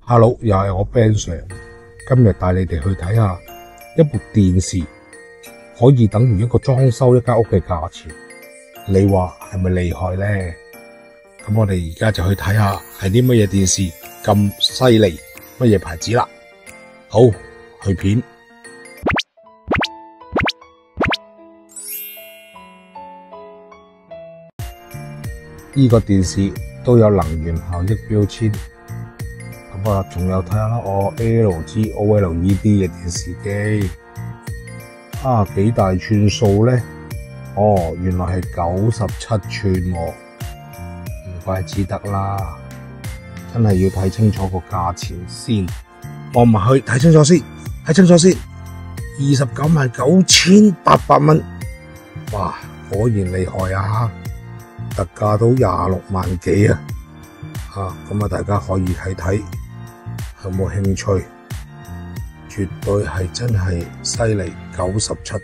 Hello，又係我 Ben Sir，今日帶你哋去睇下一部電視可以等於一個裝修一間屋嘅價錢，你話係咪厲害呢？咁我哋而家就去睇下係啲乜嘢電視咁犀利，乜嘢牌子啦。好，去片。呢個電視都有能源效益標籤。咁啊，仲有睇下啦，LG OLED 嘅電視機啊，幾大寸數呢？原來係97寸喎，唔怪之得啦，真係要睇清楚個價錢先。望埋去睇清楚先，299800蚊，哇，果然厲害啊！特價都26萬幾啊！咁啊，大家可以睇睇，有冇興趣？絕對係真係犀利，97寸。